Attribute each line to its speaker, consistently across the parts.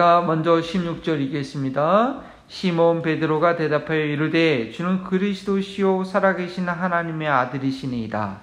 Speaker 1: 자, 먼저 16절 읽겠습니다. 시몬 베드로가 대답하여 이르되 주는 그리스도시요 살아계신 하나님의 아들이시니이다.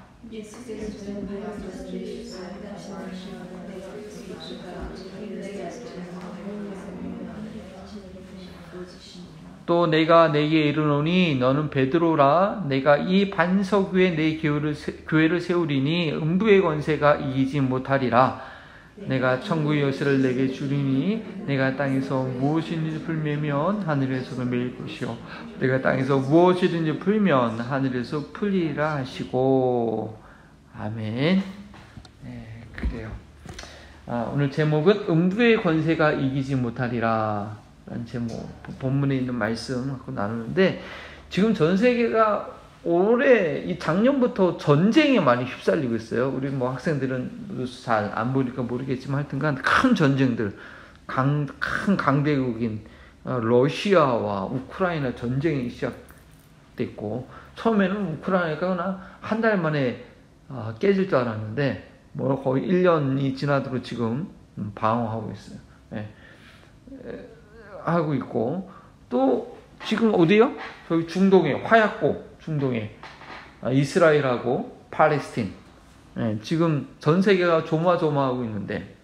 Speaker 1: 또 내가 내게 이르노니 너는 베드로라. 내가 이 반석 위에 내 교회를 세우리니 음부의 권세가 이기지 못하리라. 내가 천국의 열쇠를 내게 주리니 내가 땅에서 무엇이든지 풀매면 하늘에서도 매일 것이요 내가 땅에서 무엇이든지 풀면 하늘에서 풀리라 하시고. 아멘. 네, 그래요. 오늘 제목은 음부의 권세가 이기지 못하리라 라는 제목, 본문에 있는 말씀 갖고 나누는데, 지금 전 세계가 올해 이 작년부터 전쟁에 많이 휩쓸리고 있어요. 우리 뭐 학생들은 잘 안 보니까 모르겠지만 하여튼간 큰 전쟁들, 큰 강대국인 러시아와 우크라이나 전쟁이 시작됐고, 처음에는 우크라이나가 한 달 만에 깨질 줄 알았는데 뭐 거의 1년이 지나도록 지금 방어하고 있어요. 예. 하고 있고, 또 지금 어디요? 저기 중동에, 화약고 중동에 이스라엘하고 팔레스틴, 지금 전 세계가 조마조마하고 있는데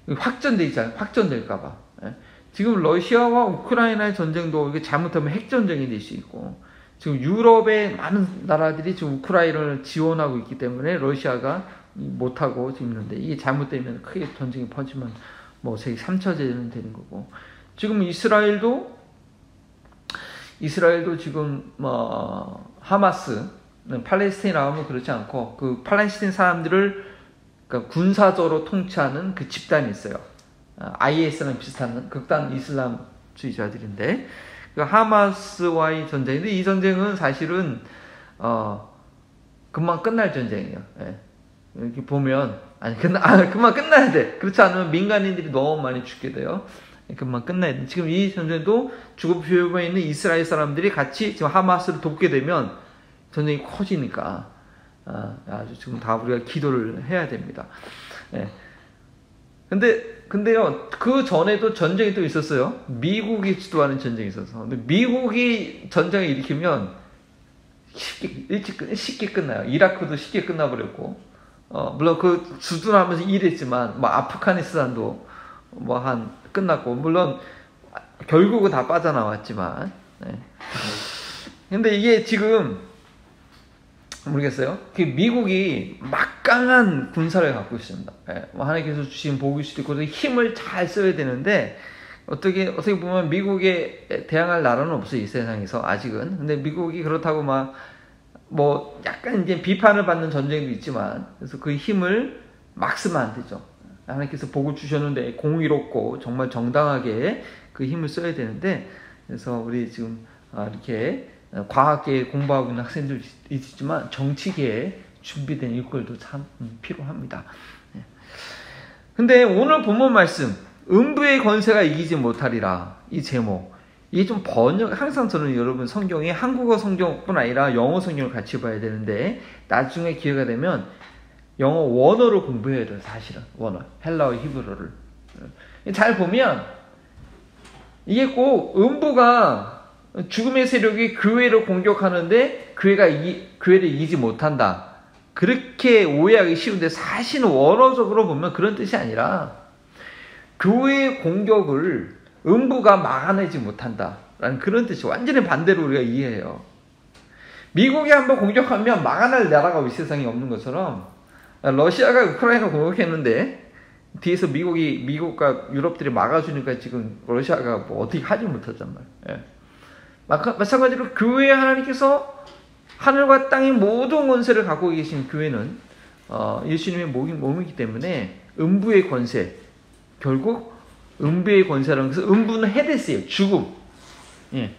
Speaker 1: 확전되잖아요. 확전될까봐. 지금 러시아와 우크라이나의 전쟁도 이게 잘못하면 핵전쟁이 될 수 있고, 지금 유럽의 많은 나라들이 지금 우크라이나를 지원하고 있기 때문에 러시아가 못하고 지금 있는데, 이게 잘못되면 크게 전쟁이 퍼지면 뭐 세계 3차전이 되는 거고, 지금 이스라엘도 지금 하마스, 팔레스타인이라고 하면 그렇지 않고 그 팔레스타인 사람들을 그러니까 군사적으로 통치하는 그 집단이 있어요. IS랑 비슷한 극단 이슬람주의자들인데, 그 하마스와의 전쟁인데, 이 전쟁은 사실은 금방 끝날 전쟁이에요. 예. 이렇게 보면 금방 끝나야 돼. 그렇지 않으면 민간인들이 너무 많이 죽게 돼요. 금방 끝나야 돼. 지금 이 전쟁도 죽을 위험에 있는 이스라엘 사람들이 같이 지금 하마스를 돕게 되면 전쟁이 커지니까 아주 지금 다 우리가 기도를 해야 됩니다. 예. 근데요, 그 전에도 전쟁이 또 있었어요. 미국이 주도하는 전쟁이 있어서. 근데 미국이 전쟁을 일으키면 쉽게 끝나요. 이라크도 쉽게 끝나버렸고, 물론 그 주둔하면서 일했지만, 뭐 아프가니스탄도 끝났고, 물론 결국은 다 빠져나왔지만, 근데 이게 지금 모르겠어요. 미국이 막강한 군사를 갖고 있습니다. 하나님께서 주신 복일 수도 있고 힘을 잘 써야 되는데, 어떻게 보면 미국에 대항할 나라는 없어요, 이 세상에서 아직은. 근데 미국이 그렇다고 뭐 약간 이제 비판을 받는 전쟁도 있지만, 그래서 그 힘을 막 쓰면 안 되죠. 하나님께서 복을 주셨는데 공의롭고 정말 정당하게 그 힘을 써야 되는데, 그래서 우리 지금 이렇게 과학계에 공부하고 있는 학생들 있지만 정치계에 준비된 일꾼도 참 필요합니다. 근데 오늘 본문 말씀, 음부의 권세가 이기지 못하리라, 이 제목, 이게 좀 항상 저는 여러분 성경에 한국어 성경뿐 아니라 영어 성경을 같이 봐야 되는데, 나중에 기회가 되면 영어 원어를 공부해야 돼요. 사실은 원어, 헬라어, 히브리어를 잘 보면 이게 꼭 음부가 죽음의 세력이 교회를 공격하는데 교회를 이기지 못한다, 그렇게 오해하기 쉬운데, 사실은 원어적으로 보면 그런 뜻이 아니라 교회의 공격을 음부가 막아내지 못한다라는 그런 뜻이 완전히 반대로 우리가 이해해요. 미국이 한번 공격하면 막아낼 나라가 이 세상에 없는 것처럼, 러시아가 우크라이나 공격했는데 뒤에서 미국과 유럽들이 막아주니까 지금 러시아가 뭐 어떻게 하지 못하단 말이에요. 마찬가지로 교회, 하나님께서 하늘과 땅의 모든 권세를 갖고 계신 교회는 예수님의 몸이기 때문에 음부의 권세, 결국 음부의 권세라는 것은, 음부는 헤데스예요, 죽음. 예.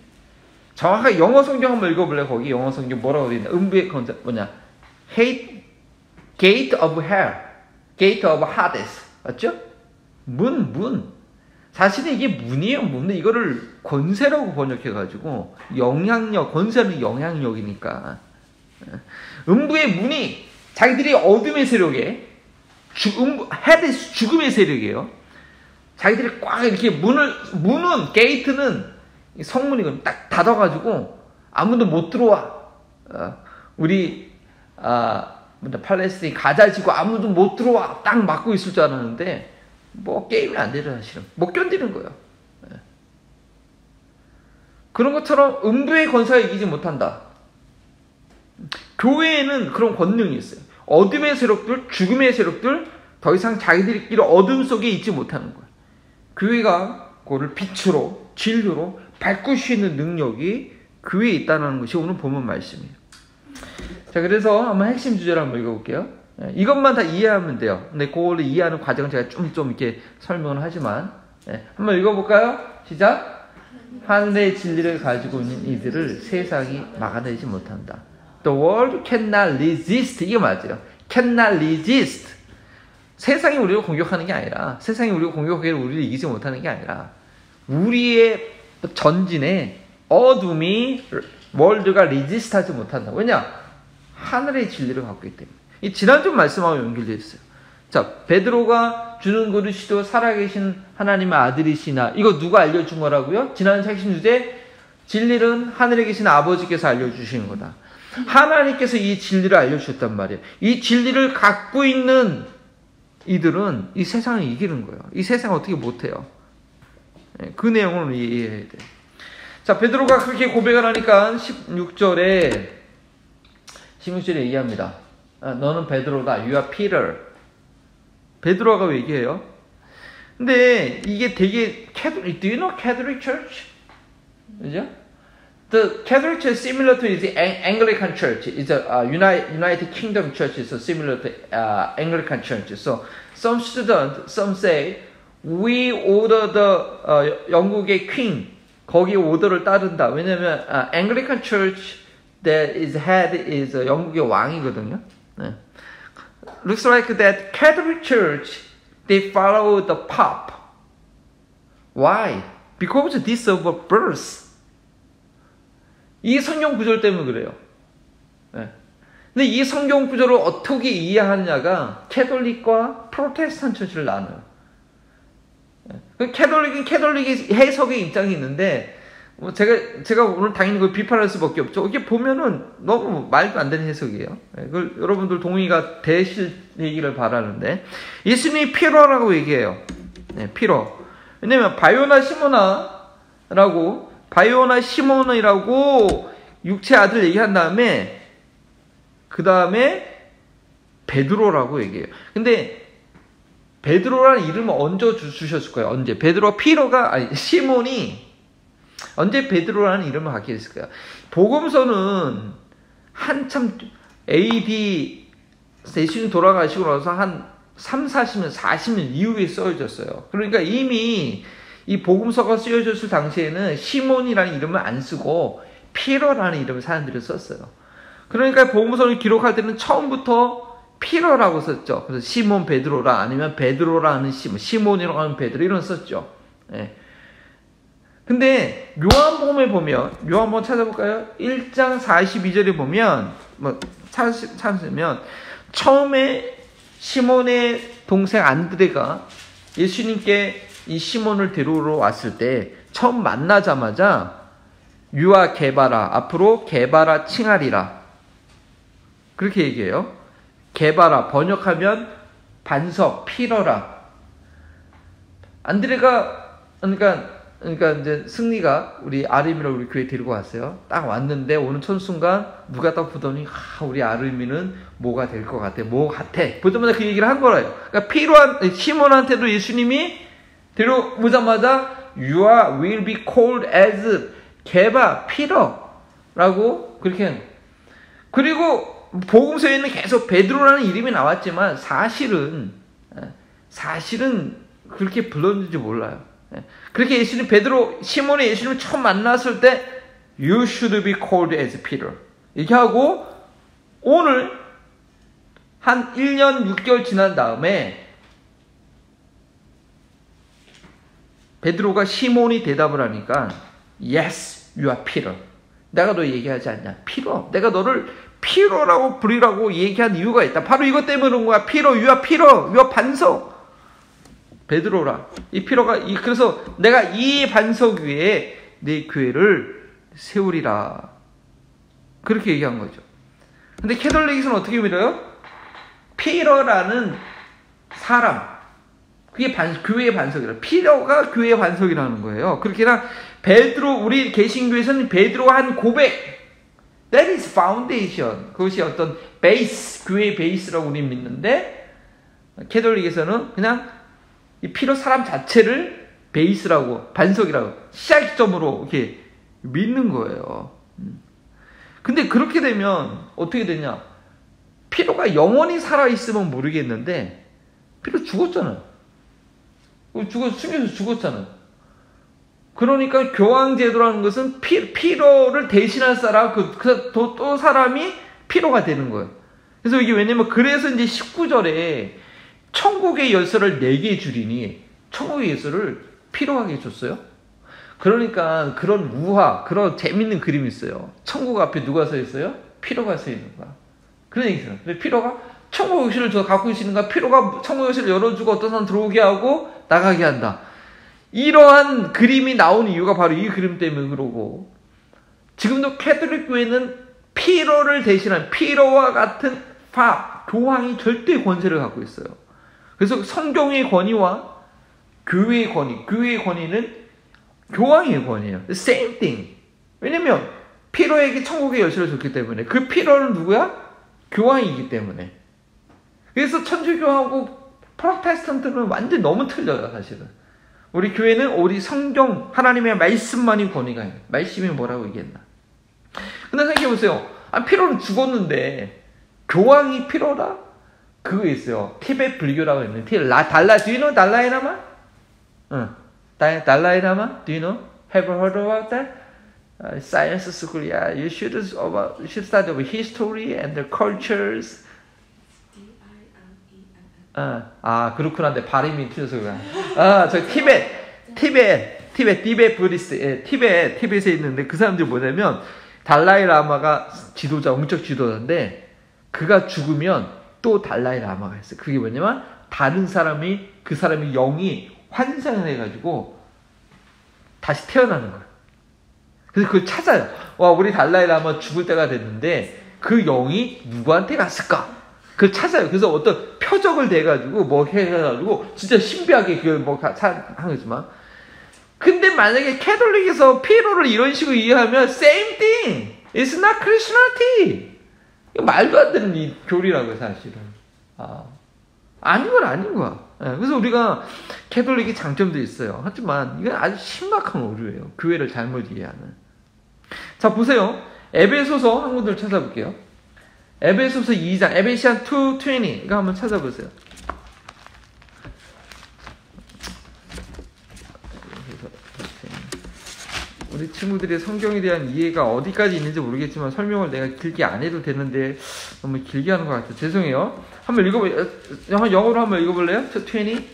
Speaker 1: 정확하게 영어 성경 한번 읽어볼래요? 거기 영어 성경 뭐라고 되어 있나? 음부의 권세 뭐냐? Gate of Hell, Gate of Hades, 맞죠? 문. 사실은 이게 문이에요, 문. 이거를 권세라고 번역해가지고, 권세는 영향력이니까. 음부의 문이 자기들이 어둠의 세력에, 헤데스, 죽음의 세력이에요. 자기들이 꽉 이렇게 문은 게이트는 성문이거든. 딱 닫아가지고 아무도 못 들어와. 우리 팔레스타인 가자지구 아무도 못 들어와. 딱 막고 있을 줄 알았는데 뭐 게임이 안 되죠. 사실은 못 견디는 거예요. 그런 것처럼 음부의 권세가 이기지 못한다. 교회에는 그런 권능이 있어요. 어둠의 세력들, 죽음의 세력들 더 이상 자기들끼리 어둠 속에 있지 못하는 거예요. 교회가 그거를 빛으로 진리로 바꿀 수 있는 능력이 교회에 있다는 것이 오늘 본문 말씀이에요. 자, 그래서 한번 핵심 주제를 한번 읽어볼게요. 이것만 다 이해하면 돼요. 근데 그걸 이해하는 과정은 제가 좀 이렇게 설명을 하지만 한번 읽어볼까요? 시작. 하늘의 진리를 가지고 있는 이들을 세상이 막아내지 못한다. The world cannot resist. 이게 맞아요. Cannot resist. 세상이 우리를 공격하는 게 아니라, 세상이 우리를 공격하기를 우리를 이기지 못하는 게 아니라, 우리의 전진에 어둠이 월드가 resist 하지 못한다. 왜냐? 하늘의 진리를 갖고 있기 때문에. 이 지난주 말씀하고 연결되어 있어요. 자, 베드로가 주는 그릇이도 살아계신 하나님의 아들이시나, 이거 누가 알려준 거라고요? 지난주 핵심 주제, 진리는 하늘에 계신 아버지께서 알려주시는 거다. 하나님께서 이 진리를 알려주셨단 말이에요. 이 진리를 갖고 있는 이들은 이 세상을 이기는 거예요. 이 세상을 어떻게 못해요. 그 내용을 이해해야 돼요. 자, 베드로가 그렇게 고백을 하니까 16절에 얘기합니다. 너는 베드로다. You are Peter. 베드로가 얘기해요. 근데 이게 되게 Catholic, do you know Catholic Church? 그죠? The Catholic Church is similar to the Anglican Church. It's a United Kingdom Church is similar to Anglican Church. So some say we order the 영국의 Queen 거기 오더를 따른다. 왜냐면 Anglican Church that is head is 영국의 왕이거든요. 네. Looks like that Catholic Church they follow the Pope. Why? Because this of a birth. 이 성경 구절 때문에 그래요. 네. 근데 이 성경 구절을 어떻게 이해하느냐가 캐톨릭과 프로테스탄트 처치를 나눠요. 네. 캐톨릭은 캐톨릭의 해석의 입장이 있는데, 뭐 제가 오늘 당연히 그걸 비판할 수밖에 없죠. 이게 보면은 너무 말도 안 되는 해석이에요. 네. 그걸 여러분들 동의가 되시기를 바라는데, 예수님이 피로라고 얘기해요. 네, 피로. 왜냐면 바요나 시몬이라고 육체 아들 얘기한 다음에 그 다음에 베드로라고 얘기해요. 근데 베드로라는 이름을 언제 주셨을 거예요? 언제? 시몬이 언제 베드로라는 이름을 갖게 됐을까요? 복음서는 한참 AD 예수님 돌아가시고 나서 한 40년 이후에 써졌어요. 그러니까 이미 이 복음서가 쓰여졌을 당시에는 시몬이라는 이름을 안 쓰고 피러라는 이름을 사람들이 썼어요. 그러니까 복음서를 기록할 때는 처음부터 피러라고 썼죠. 그래서 시몬 베드로라, 아니면 베드로라는 시몬이라고 하는 베드로, 이런 썼죠. 예. 근데 요한복음에 보면, 요한복음 찾아볼까요? 1장 42절에 보면, 찾으면 처음에 시몬의 동생 안드레가 예수님께 이 시몬을 데리러 왔을 때 처음 만나자마자 유아 게바라, 앞으로 게바라 칭하리라, 그렇게 얘기해요. 게바라 번역하면 반석, 피러라. 안드레가 그러니까 이제 승리가 우리 아르미를 우리 교회 데리고 왔어요. 딱 왔는데 오는 첫 순간 누가 딱 보더니 우리 아르미는 뭐가 될 것 같아, 뭐 같아. 보자마자 그 얘기를 한 거예요. 그러니까 시몬한테도 예수님이 데려오자마자 You will be called as 게바, 피러라고 그렇게 한 거예요. 그리고 복음서에는 계속 베드로라는 이름이 나왔지만 사실은 그렇게 불렀는지 몰라요. 그렇게 시몬이 예수님을 처음 만났을 때 You should be called as Peter 이렇게 하고, 오늘 한 1년 6개월 지난 다음에 베드로가 시몬이 대답을 하니까 Yes, you are Peter. 내가 너 얘기하지 않냐? 피로. 내가 너를 피로라고 부리라고 얘기한 이유가 있다. 바로 이것 때문에 그런 거야. 피로, you are Peter. You are 반석. 베드로라. 이 피로가 그래서 내가 이 반석 위에 내 교회를 세우리라. 그렇게 얘기한 거죠. 근데 캐톨릭에서는 어떻게 믿어요? 피러라는 사람, 그게 교회의 반석이라. 피러가 교회의 반석이라는 거예요. 그렇게나 베드로, 우리 개신교에서는 베드로가 한 고백, that is foundation. 그것이 어떤 베이스, 교회의 베이스라고 우리는 믿는데, 캐톨릭에서는 그냥 이 피러 사람 자체를 베이스라고, 반석이라고, 시작점으로 이렇게 믿는 거예요. 근데 그렇게 되면 어떻게 되냐? 피로가 영원히 살아있으면 모르겠는데, 피로 죽었잖아요. 숨겨서 죽었잖아요. 그러니까 교황제도라는 것은 피로를 대신할 사람, 또 사람이 피로가 되는 거예요. 그래서 이게 왜냐면, 그래서 이제 19절에 천국의 열쇠를 4개 주리니, 천국의 열쇠를 피로하게 줬어요. 그러니까 그런 그런 재밌는 그림이 있어요. 천국 앞에 누가 서 있어요? 피로가 서 있는 거야. 그런 얘기 있어요. 피로가 천국 열쇠를 갖고 계시는가? 피로가 천국 열쇠를 열어주고 어떤 사람 들어오게 하고 나가게 한다. 이러한 그림이 나오는 이유가 바로 이 그림 때문에 그러고, 지금도 캐톨릭 교회는 피로를 대신한 피로와 같은 교황이 절대 권세를 갖고 있어요. 그래서 성경의 권위와 교회의 권위는 교황의 권위예요. Same thing. 왜냐면 피로에게 천국의 열쇠를 줬기 때문에, 그 피로는 누구야? 교황이기 때문에. 그래서 천주교하고 프로테스탄트는 완전 너무 틀려요, 사실은. 우리 교회는 우리 성경, 하나님의 말씀만이 권위가 있는. 말씀이 뭐라고 얘기했나? 근데 생각해보세요. 피로는 죽었는데 교황이 피로라? 그거 있어요. 티베트 불교라고 있는 do you know 달라이라마? 응. 달라이라마? Do you know? Have you heard about that? Science school, yeah. You should study about history and the cultures. 그렇구나. 내 발음이 틀려서 그래. 저 티베트 부디스트, 티베트에 있는데, 그 사람들이 뭐냐면, 달라이라마가 영적 지도자인데, 그가 죽으면 또 달라이라마가 있어요. 그게 뭐냐면, 다른 사람이, 그 사람의 영이 환생을 해가지고 다시 태어나는 거예요. 그래서 그걸 찾아요. 우리 달라이라마 죽을 때가 됐는데 그 영이 누구한테 갔을까? 그걸 찾아요. 그래서 어떤 표적을 대가지고 뭐 해가지고 진짜 신비하게 그걸 한 거지만, 근데 만약에 캐톨릭에서 피로를 이런 식으로 이해하면 same thing. It's not Christianity. 말도 안 되는 이 교리라고요, 사실은. 아닌 건 아닌 거야. 그래서 우리가 캐톨릭이 장점도 있어요. 하지만 이건 아주 심각한 오류예요. 교회를 잘못 이해하는. 자, 보세요. 에베소서 한 군데를 찾아볼게요. 에베소서 2장, 에베시안 2:20. 이거 한번 찾아보세요. 우리 친구들의 성경에 대한 이해가 어디까지 있는지 모르겠지만 설명을 내가 길게 안 해도 되는데 너무 길게 하는 것 같아요. 죄송해요. 한번 읽어볼래요? 영어로 한번 읽어볼래요? 20?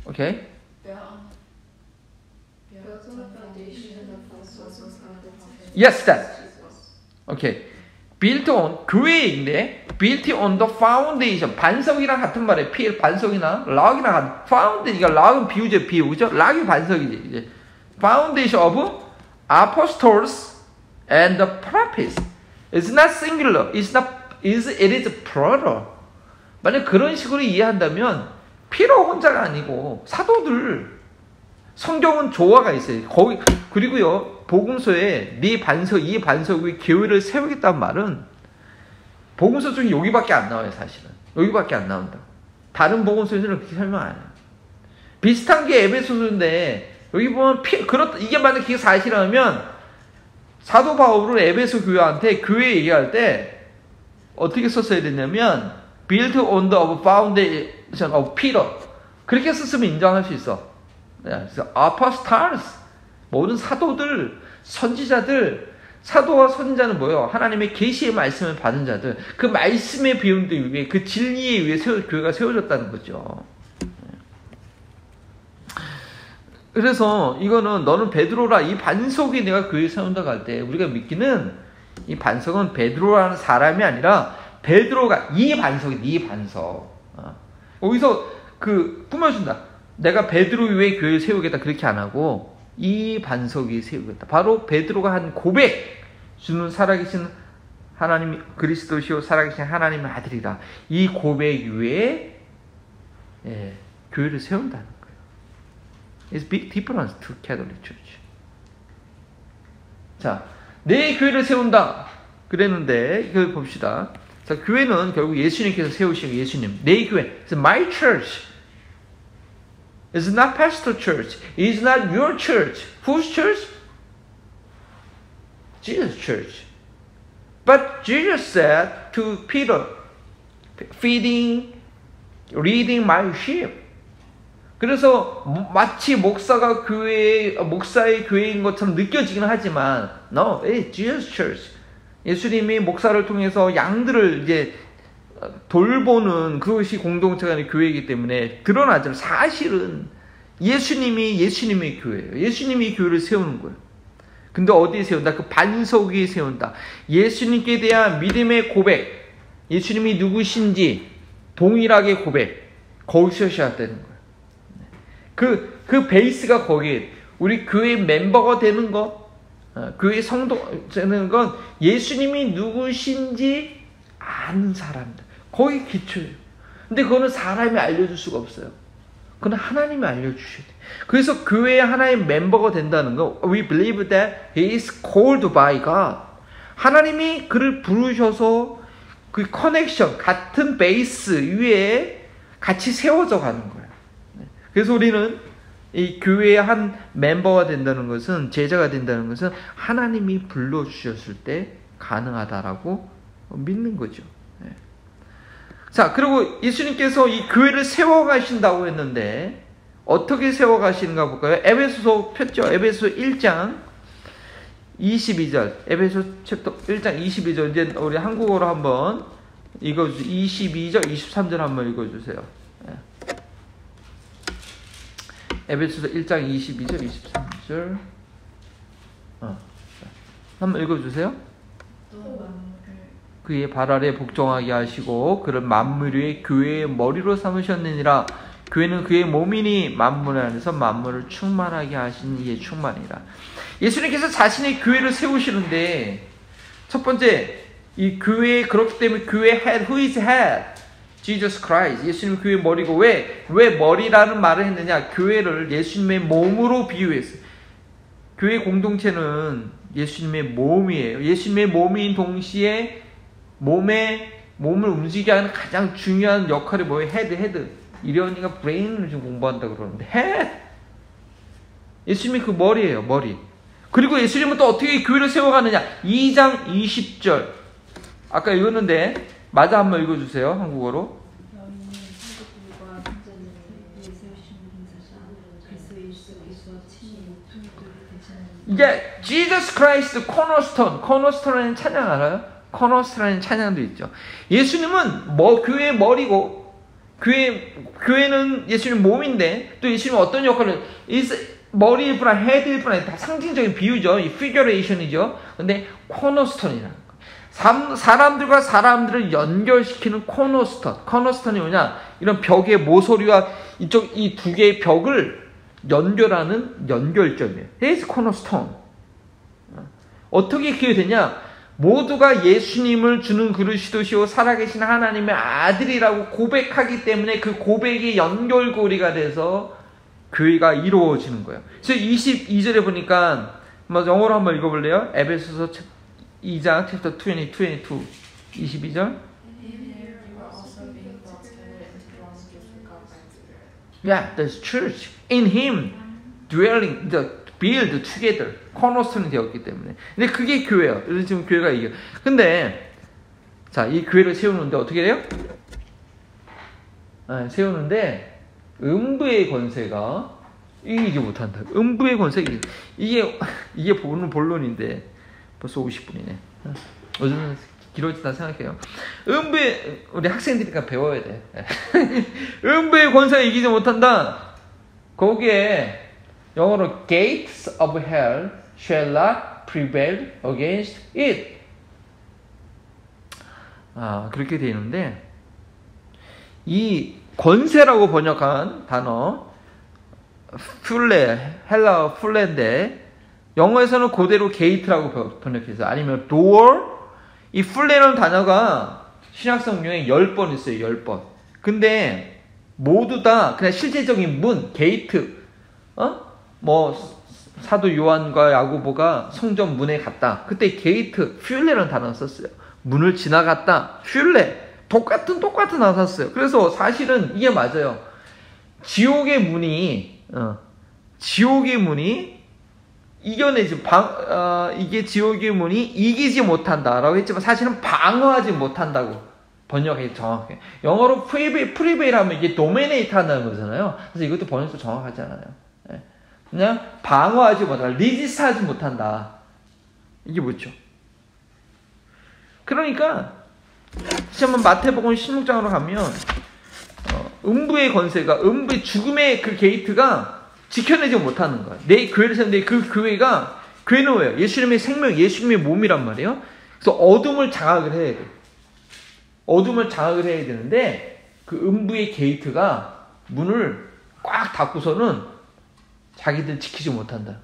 Speaker 1: 오케이. Yes, that. 오케이. Built on, 교회인데 built on the foundation. 반석이랑 같은 말이에요. 반석이나 락이랑 같은. foundation. 이거 락은 비유죠, 비유. 그죠? 락이 반석이지. 이제 foundation of apostles and the prophets. It's not singular. It is plural. 만약 그런 식으로 이해한다면 피로 혼자가 아니고 사도들, 성경은 조화가 있어요. 그리고요, 복음서에 이 반석 위에 교회를 세우겠다는 말은 복음서 중에 여기밖에 안 나와요, 사실은. 여기밖에 안 나온다. 다른 복음서에서는 그렇게 설명 안 해요. 비슷한 게 에베소서인데, 여기 보면 이게 만약 그게 사실이라면 사도 바울은 에베소 교회한테 교회 얘기할 때 어떻게 썼어야 됐냐면 built on the foundation of Peter. 그렇게 썼으면 인정할 수 있어. 그래서 apostles, 모든 사도들, 선지자들, 사도와 선지자는 뭐예요? 하나님의 계시의 말씀을 받은 자들, 그 말씀의 비움들 위해, 그 진리에 의해 교회가 세워졌다는 거죠. 그래서 이거는 너는 베드로라, 이 반석이 내가 교회에 세운다고 할 때 우리가 믿기는 이 반석은 베드로라는 사람이 아니라 베드로가 이 반석. 여기서 그 꾸며준다. 내가 베드로 위에 교회를 세우겠다. 그렇게 안 하고 이 반석이 세우겠다. 바로 베드로가 한 고백. 주는 살아계신 하나님 그리스도시요 살아계신 하나님의 아들이다. 이 고백 위에 교회를 세운다는 거예요. It's big difference to Catholic Church. 자, 내 교회를 세운다. 그랬는데 이걸 봅시다. 자, 교회는 결국 예수님께서 세우신 예수님. 내 교회. It's my church. It's not pastor church. It's not your church. Whose church? Jesus' church. But Jesus said to Peter, feeding, leading my sheep. 그래서 마치 목사의 교회인 것처럼 느껴지긴 하지만, no, it's Jesus' church. 예수님이 목사를 통해서 양들을 이제 돌보는 그것이 공동체가 아닌 교회이기 때문에 드러나죠. 사실은 예수님의 교회예요. 예수님이 교회를 세우는 거예요. 근데 어디에 세운다? 그 반석 위에 세운다. 예수님께 대한 믿음의 고백, 예수님이 누구신지 동일하게 고백, 거기서 시작되는 거예요. 그 베이스가 거기에 우리 교회 멤버가 되는 것, 교회 성도 되는 건 예수님이 누구신지 아는 사람들. 거기 기초예요. 근데 그거는 사람이 알려줄 수가 없어요. 그건 하나님이 알려주셔야 돼요. 그래서 교회의 하나의 멤버가 된다는 거, we believe that he is called by God. 하나님이 그를 부르셔서 그 커넥션, 같은 베이스 위에 같이 세워져 가는 거예요. 그래서 우리는 이 교회의 한 멤버가 된다는 것은, 제자가 된다는 것은 하나님이 불러주셨을 때 가능하다라고 믿는 거죠. 자, 그리고 예수님께서 이 교회를 세워가신다고 했는데 어떻게 세워가시는가 볼까요? 에베소서 폈죠. 에베소 1장 22절. 에베소 챕터 1장 22절. 이제 우리 한국어로 한번 읽어주세요. 22절, 23절 한번 읽어주세요. 에베소서 1장 22절, 23절. 한번 읽어주세요. 그의 발 아래 복종하게 하시고 그를 만물 위에 교회의 머리로 삼으셨느니라. 교회는 그의 몸이니 만물 안에서 만물을 충만하게 하신 이의 충만이라. 예수님께서 자신의 교회를 세우시는데 첫 번째 이 교회, 그렇기 때문에 교회 head, who is head? Jesus Christ. 예수님 교회의 머리고 왜 머리라는 말을 했느냐? 교회를 예수님의 몸으로 비유했어요. 교회 공동체는 예수님의 몸이에요. 예수님의 몸인 동시에 몸을 움직이게 하는 가장 중요한 역할이 뭐예요? 헤드. 이련이가 브레인을 지금 공부한다 그러는데 헤드! 예수님이 그 머리예요. 머리. 그리고 예수님은 또 어떻게 교회를 세워가느냐? 2장 20절. 아까 읽었는데 맞아, 한번 읽어주세요. 한국어로. 이게 Jesus Christ 코너스톤이라는 찬양 알아요? 코너스라는 찬양도 있죠. 예수님은 교회의 머리고 교회는 예수님 몸인데 또 예수님은 어떤 역할을 머리일 뿐 아니라 헤드일 뿐 아니라 다 상징적인 비유죠. 이 피규레이션이죠. 근데 코너스톤이라는 거. 사람들과 사람들을 연결시키는 코너스톤이 뭐냐? 이런 벽의 모서리와 이쪽 이 두 개의 벽을 연결하는 연결점이에요. It's cornerstone. 어떻게 그게 되냐? 모두가 예수님을 주는 그리스도시요 살아계신 하나님의 아들이라고 고백하기 때문에 그 고백이 연결고리가 돼서 교회가 이루어지는 거예요. 그래서 22절에 보니까 영어로 한번 읽어볼래요? 에베소서 2장 챕터 22, 22절. Yeah, the church in him dwelling, build together. 코너스톤이 되었기 때문에. 근데 그게 교회예요. 그래서 지금 교회가 이겨. 근데 자, 이 교회를 세우는데 어떻게 돼요? 세우는데 음부의 권세가 이기지 못한다. 음부의 권세가 이게 보는 본론인데 벌써 50분이네. 요즘은 길어진다 생각해요. 우리 학생들이니까 배워야 돼. 음부의 권세가 이기지 못한다. 거기에 영어로 gates of hell shall not prevail against it. 그렇게 되어 있는데, 이 권세라고 번역한 단어, 풀레, 헬라어 풀레인데, 영어에서는 그대로 게이트라고 번역해서, 아니면 door, 이 풀레라는 단어가 신약성경에 10번 있어요, 10번. 근데, 모두 다 그냥 실제적인 문, 게이트, 사도 요한과 야고보가 성전 문에 갔다. 그때 게이트, 퓨레라는 단어를 썼어요. 문을 지나갔다. 퓨레. 똑같은 단어 썼어요. 그래서 사실은 이게 맞아요. 지옥의 문이 이겨내지, 이게 지옥의 문이 이기지 못한다라고 했지만 사실은 방어하지 못한다고 번역이 정확해. 영어로 프리베일 하면 이게 도미네이트 한다는 거잖아요. 그래서 이것도 번역도 정확하지 않아요. 그냥 방어하지 못한다. 리지스트하지 못한다. 이게 뭐죠? 그러니까 다시 한번 마태복음 16장으로 가면 음부의 권세가, 음부의 죽음의 그 게이트가 지켜내지 못하는 거야. 내 교회를 세우는데 그 교회는 뭐예요? 예수님의 생명, 예수님의 몸이란 말이에요. 그래서 어둠을 장악을 해야 돼. 어둠을 장악을 해야 되는데 그 음부의 게이트가 문을 꽉 닫고서는 자기들 지키지 못한다.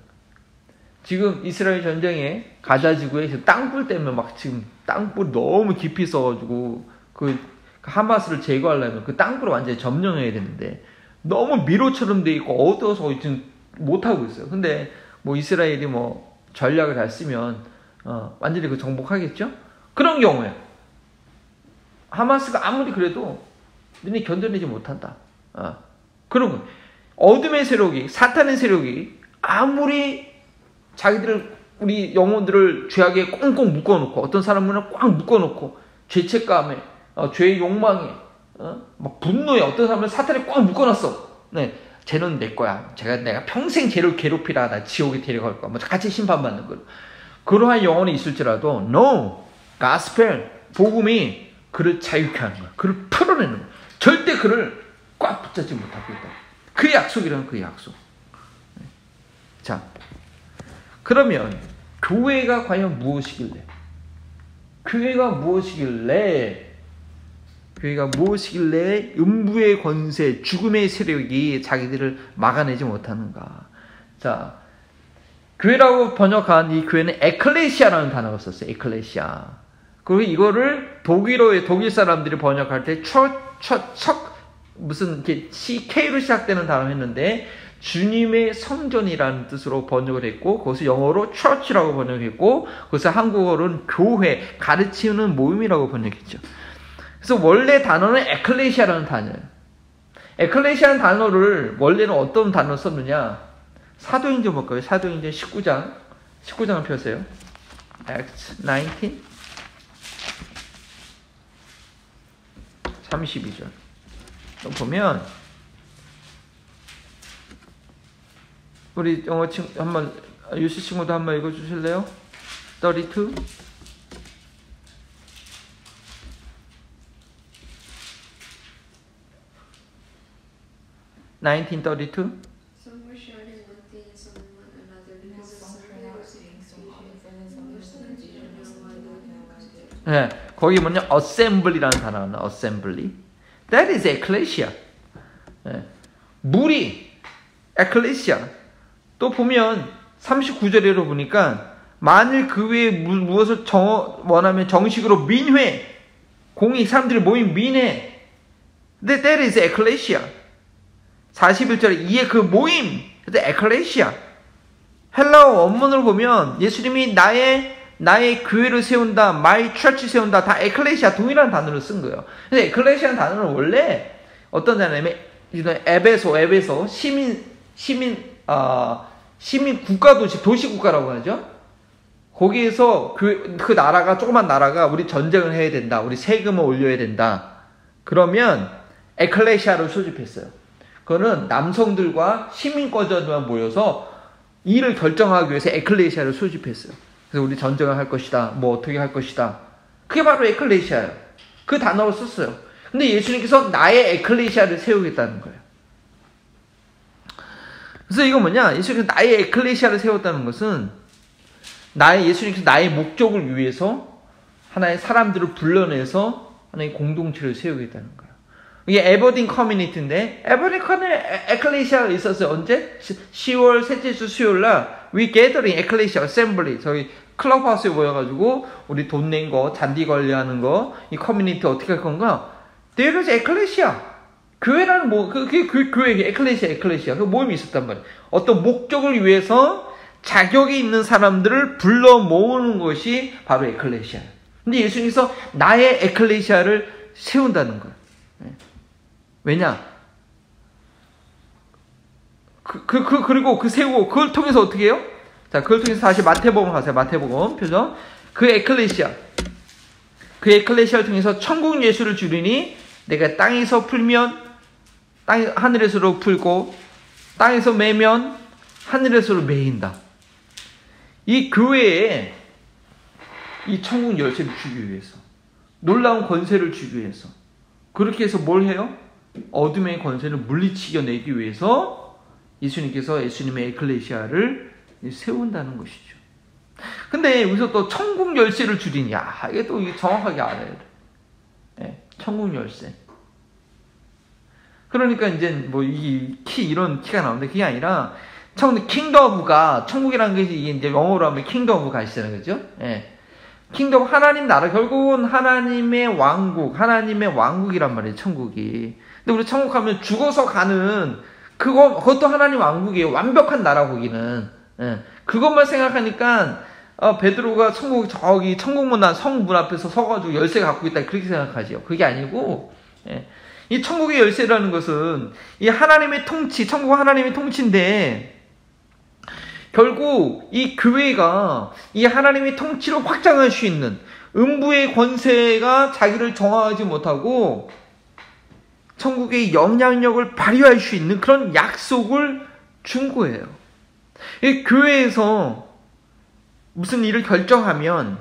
Speaker 1: 지금 이스라엘 전쟁에 가자 지구에 땅굴 때문에 막 지금 땅굴 너무 깊이 써가지고 그 하마스를 제거하려면 그 땅굴을 완전히 점령해야 되는데 너무 미로처럼 돼 있고 어두워서 지금 못 하고 있어요. 근데 뭐 이스라엘이 뭐 전략을 잘 쓰면 완전히 그 정복하겠죠? 그런 경우에 하마스가 아무리 그래도 너네 견뎌내지 못한다. 그런 거. 어둠의 세력이, 사탄의 세력이 아무리 자기들, 우리 영혼들을 죄악에 꽁꽁 묶어놓고, 어떤 사람은 꽉 묶어놓고, 죄책감에, 죄의 욕망에, 막 분노에, 어떤 사람은 사탄에 꽉 묶어놨어. 네, 쟤는 내 거야. 내가 평생 쟤를 괴롭히라. 나 지옥에 데려갈 거야. 뭐 같이 심판받는 거로. 그러한 영혼이 있을지라도, no, 가스펠, 복음이 그를 자유케 하는 거야. 그를 풀어내는 거야. 절대 그를 꽉 붙잡지 못하고 있다. 그 약속이라는 그 약속. 자, 그러면 교회가 과연 무엇이길래? 교회가 무엇이길래 음부의 권세, 죽음의 세력이 자기들을 막아내지 못하는가? 자, 교회라고 번역한 이 교회는 에클레시아라는 단어가 썼어요. 에클레시아. 그리고 이거를 독일 사람들이 번역할 때 무슨 이렇게 K로 시작되는 단어 했는데 주님의 성전이라는 뜻으로 번역을 했고 거기서 영어로 church라고 번역했고 거기서 한국어로는 교회, 가르치는 모임이라고 번역했죠. 그래서 원래 단어는 에클레시아라는 단어예요. 에클레시아라는 단어를 원래는 어떤 단어를 썼느냐? 사도행전 볼까요? 사도행전 19장을 펴세요. Acts 19 32절 보면 우리 영어 친구 한번 유시 친구도 한번 읽어주실래요? 32 1932
Speaker 2: Some were shouting one thing and some one another because of some persecution.
Speaker 1: 네, 거기 뭐냐? assembly라는 단어는 assembly. That is ecclesia. 네, 무리 ecclesia. 또 보면 39절에로 보니까 만일 그 외에 무엇을 원하면 정식으로 민회 공의 사람들이 모인 민회. That is ecclesia. 41절에 이에 그 모임, 에클레시아. 헬라어 원문을 보면 예수님이 나의 교회를 세운다, my church 세운다, 다 에클레시아 동일한 단어를 쓴 거예요. 근데 에클레시아는 단어는 원래 어떤 단어냐면 에베소 시민 국가 도시 국가라고 하죠. 거기에서 그 나라가 조그만 나라가 우리 전쟁을 해야 된다, 우리 세금을 올려야 된다. 그러면 에클레시아를 소집했어요. 그거는 남성들과 시민권자들만 모여서 일을 결정하기 위해서 에클레시아를 소집했어요. 그래서 우리 전쟁을 할 것이다. 뭐 어떻게 할 것이다. 그게 바로 에클레시아예요. 그 단어를 썼어요. 근데 예수님께서 나의 에클레시아를 세우겠다는 거예요. 그래서 이거 뭐냐? 예수님께서 나의 에클레시아를 세웠다는 것은 예수님께서 나의 목적을 위해서 하나의 사람들을 불러내서 하나의 공동체를 세우겠다는 거예요. 이게 에버딘 커뮤니티인데, 에버딘 커뮤니티 에클레시아가 있었어요. 언제? 10월 셋째 주 수요일 날 We Gathering Ecclesia Assembly, 저희 클럽하우스에 모여가지고 우리 돈 낸 거, 잔디 관리하는 거, 이 커뮤니티 어떻게 할 건가? There is ecclesia. 교회라는 그게 교회, 에클레시아. 그 모임이 있었단 말이에요. 어떤 목적을 위해서 자격이 있는 사람들을 불러 모으는 것이 바로 에클레시아예요. 근데 예수님께서 나의 에클레시아를 세운다는 거예요. 왜냐? 그리고 세우고, 그걸 통해서 어떻게 해요? 자, 그걸 통해서 다시 마태복음 가세요. 마태복음, 표정. 그 에클레시아를 통해서 천국 예수를 주리니, 내가 땅에서 풀면, 하늘에서로 풀고, 땅에서 매면, 하늘에서로 매인다. 이 교회에, 이 천국 열쇠를 주기 위해서, 놀라운 권세를 주기 위해서, 그렇게 해서 뭘 해요? 어둠의 권세를 물리치겨 내기 위해서 예수님께서 예수님의 에클레시아를 세운다는 것이죠. 근데 여기서 또 천국 열쇠를 주리니, 이게 또 정확하게 알아야 돼. 네, 천국 열쇠. 그러니까 이제 뭐 이런 키가 나오는데, 그게 아니라 킹덤오브가, 천국이라는 것이 이게 이제 영어로 하면 킹덤 오브 가시잖아요, 그죠? 예. 킹덤, 하나님 나라, 결국은 하나님의 왕국이란 말이에요, 천국이. 근데 우리 천국 하면 죽어서 가는, 그것도 하나님 왕국이에요. 완벽한 나라, 거기는. 예. 그것만 생각하니까, 베드로가 저기 천국문 성문 앞에서 서가지고 열쇠 갖고 있다, 그렇게 생각하지요. 그게 아니고, 예. 이 천국의 열쇠라는 것은, 이 하나님의 통치, 천국 하나님의 통치인데, 결국 이 교회가 이 하나님의 통치를 확장할 수 있는, 음부의 권세가 자기를 정화하지 못하고 천국의 영향력을 발휘할 수 있는 그런 약속을 준 거예요. 이 교회에서 무슨 일을 결정하면,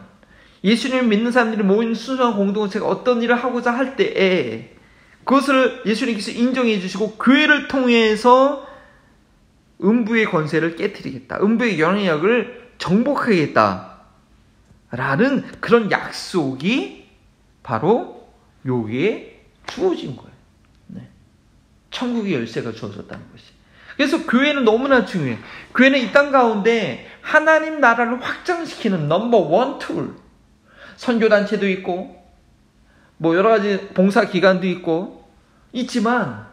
Speaker 1: 예수님을 믿는 사람들이 모인 순수한 공동체가 어떤 일을 하고자 할 때에 그것을 예수님께서 인정해 주시고, 교회를 통해서 음부의 권세를 깨트리겠다, 음부의 영향력을 정복하겠다 라는 그런 약속이 바로 여기에 주어진 거예요. 네. 천국의 열쇠가 주어졌다는 것이. 그래서 교회는 너무나 중요해요. 교회는 이 땅 가운데 하나님 나라를 확장시키는 넘버 1 툴. 선교단체도 있고, 뭐 여러 가지 봉사기관도 있지만,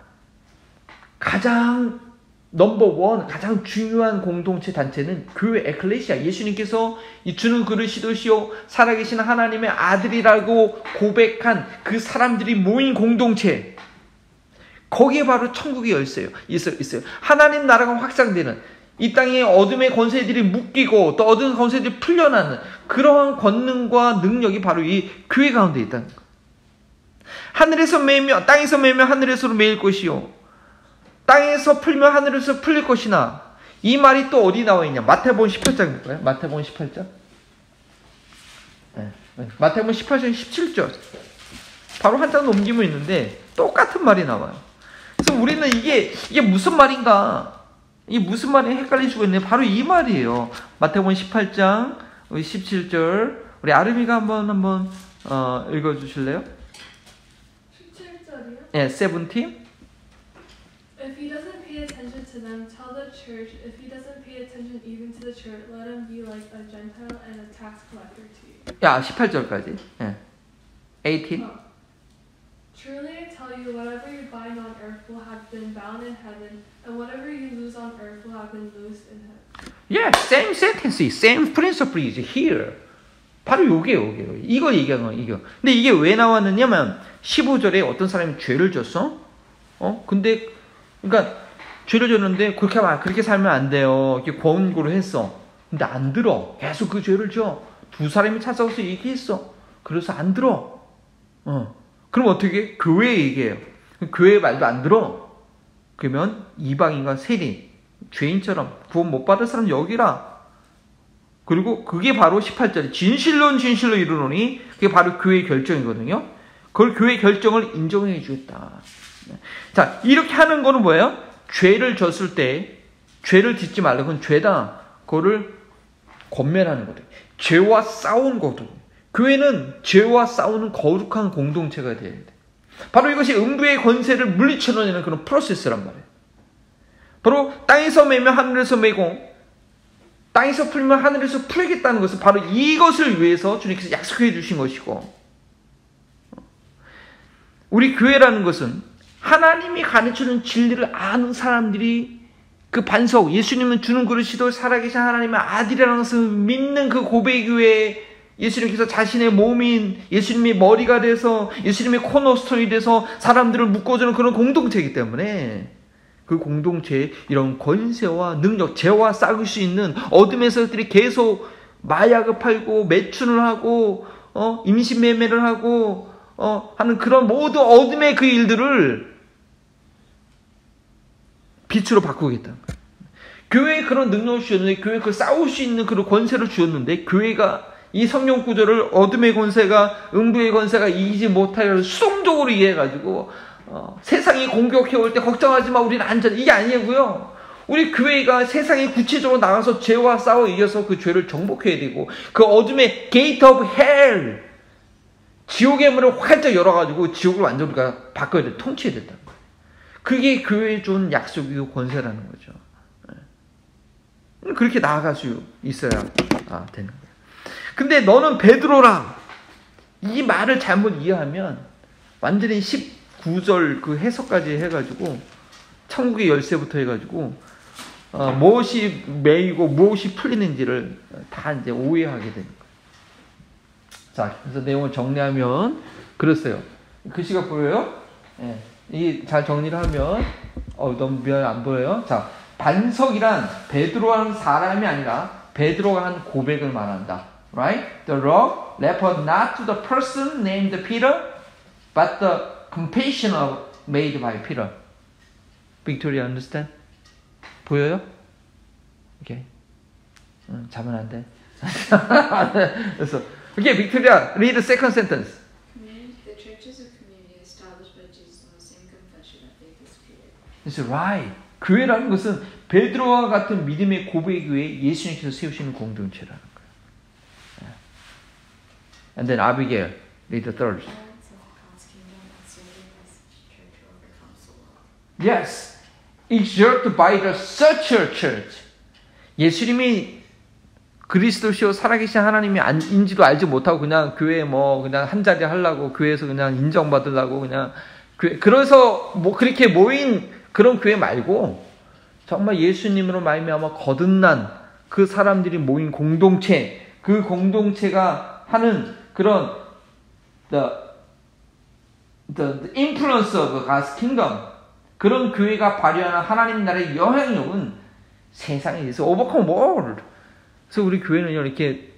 Speaker 1: 가장 넘버 1, 가장 중요한 공동체 단체는 교회 에클레시아. 예수님께서 이 주는 그릇이시오 살아계신 하나님의 아들이라고 고백한 그 사람들이 모인 공동체. 거기에 바로 천국의 열쇠예요. 있어요. 하나님 나라가 확장되는, 이 땅에 어둠의 권세들이 묶이고 또 어둠의 권세들이 풀려나는 그러한 권능과 능력이 바로 이 교회 가운데 있다는 거예요. 하늘에서 매면, 땅에서 매면 하늘에서로 매일 것이요, 땅에서 풀면 하늘에서 풀릴 것이나. 이 말이 또 어디 나와 있냐? 마태복음 18장일까요? 마태복음 18장. 네. 마태복음 18장 17절. 바로 한 장 넘기면 있는데 똑같은 말이 나와요. 그래서 우리는 이게 무슨 말인가? 이게 무슨 말인가 헷갈릴 수가 있네. 바로 이 말이에요. 마태복음 18장 17절. 우리 아름이가 한번 읽어주실래요?
Speaker 2: 17절이요?
Speaker 1: 네, 17.
Speaker 2: If he doesn't pay attention to them, tell the church. If he doesn't pay attention even to the church, let him be like a Gentile and a tax collector to you.
Speaker 1: 야, 18절까지. 예. 18.
Speaker 2: Truly I tell you, whatever you bind on earth will have been bound in heaven, and whatever you loose on earth will have been loosed in heaven.
Speaker 1: Yeah, same sentence, same principle is here. 바로 요게요. 이거 얘기하는 거, 이거. 근데 이게 왜 나왔느냐면, 15절에 어떤 사람이 죄를 졌어? 근데, 그러니까, 죄를 졌는데, 그렇게 살면 안 돼요. 이렇게 권고를 했어. 근데 안 들어. 계속 그 죄를 져. 두 사람이 찾아와서 얘기했어. 그래서 안 들어. 그럼 어떻게 해? 교회에 얘기해요. 교회의 말도 안 들어. 그러면 이방인과 세리, 죄인처럼 구원 못 받을 사람 여기라. 그리고 그게 바로 18절에 진실로 이르노니, 그게 바로 교회의 결정이거든요. 그걸 교회의 결정을 인정해 주겠다. 자, 이렇게 하는 거는 뭐예요? 죄를 졌을 때, 죄를 짓지 말라. 그건 죄다. 그거를 권면하는 거죠. 죄와 싸운 거죠. 교회는 죄와 싸우는 거룩한 공동체가 되어야 돼. 바로 이것이 음부의 권세를 물리쳐내는 그런 프로세스란 말이에요. 바로 땅에서 매면 하늘에서 매고 땅에서 풀면 하늘에서 풀겠다는 것은 바로 이것을 위해서 주님께서 약속해 주신 것이고, 우리 교회라는 것은 하나님이 가르치는 진리를 아는 사람들이 그 반석, 예수님은 주는 그릇이도 살아계신 하나님의 아들이라는 것을 믿는 그 고백 위에 예수님께서 자신의 몸인 예수님이 머리가 돼서 예수님의 코너스톤이 돼서 사람들을 묶어주는 그런 공동체이기 때문에 그 공동체에 이런 권세와 능력, 죄와 싸울 수 있는 어둠의 세력들이 계속 마약을 팔고 매춘을 하고 임신매매를 하고 하는 그런 모든 어둠의 그 일들을 빛으로 바꾸겠다는 거예요. 교회에 그런 능력을 주셨는데, 교회에 그 싸울 수 있는 그런 권세를 주었는데, 교회가 이 성령 구조를 어둠의 권세가, 음부의 권세가 이기지 못하여 수동적으로 이해해가지고 세상이 공격해 올 때 걱정하지 마, 우리는 안전해, 이게 아니고요. 우리 교회가 세상에 구체적으로 나가서 죄와 싸워 이겨서 그 죄를 정복해야 되고, 그 어둠의 게이트 오브 헬, 지옥의 문을 활짝 열어가지고 지옥을 완전히 우리가 바꿔야 돼, 통치해야 된다는 거예요. 그게 교회에 준 약속이고 권세라는 거죠. 그렇게 나아갈 수 있어야 되는 거예요. 근데 너는 베드로라, 이 말을 잘못 이해하면 완전히 19절 그 해석까지 해가지고 천국의 열쇠부터 해가지고 무엇이 매이고 무엇이 풀리는지를 다 이제 오해하게 되는 거예요. 자, 그래서 내용을 정리하면 그랬어요. 글씨가 보여요? 예. 이 잘 정리를 하면 너무 미안 안 보여요. 자, 반석이란 베드로라는 사람이 아니라 베드로가 한 고백을 말한다. Right? The rock referred not to the person named Peter, but the confession made by Peter. Victoria, understand? 보여요? 오케이. 자면 안 돼. 그래서 오케이, Victoria, read the second sentence.
Speaker 3: The church is a community established by Jesus on the same confession of faith as Peter.
Speaker 1: That's right. 교회라는 것은 베드로와 같은 믿음의 고백 위에 예수님께서 세우시는 공동체라는 거예요. And then Abigail, read the third. Yes, exhort by the such a church. 예수님이 그리스도시요 살아계신 하나님이 인지도 알지 못하고 그냥 교회에 그냥 한 자리 하려고 교회에서 그냥 인정받으려고 그냥 그래서 그렇게 모인 그런 교회 말고 정말 예수님으로 말미암아 거듭난 그 사람들이 모인 공동체, 그 공동체가 하는 그런 the influence of God's kingdom, 그런 교회가 발휘하는 하나님 나라의 영향력은 세상에 대해서 overcome world. 그래서 우리 교회는 이렇게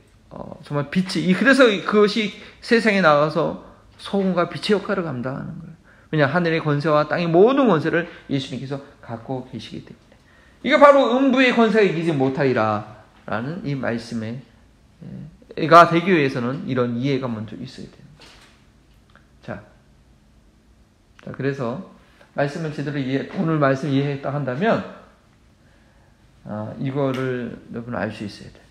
Speaker 1: 정말 빛이, 그래서 그것이 세상에 나가서 소금과 빛의 역할을 감당하는 거예요. 왜냐, 하늘의 권세와 땅의 모든 권세를 예수님께서 갖고 계시기 때문에. 이게 바로 음부의 권세가 이기지 못하리라 라는 이 말씀에 가 되기 위해서는 이런 이해가 먼저 있어야 돼요. 자, 그래서 말씀을 제대로 오늘 말씀 이해했다 한다면 이거를 여러분 알 수 있어야 돼요.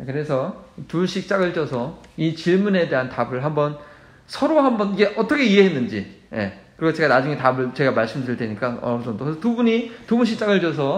Speaker 1: 그래서 둘씩 짝을 져서 이 질문에 대한 답을 서로 한번 이게 어떻게 이해했는지, 그리고 제가 나중에 답을 제가 말씀드릴 테니까 어느 정도. 그래서 두 분씩 짝을 져서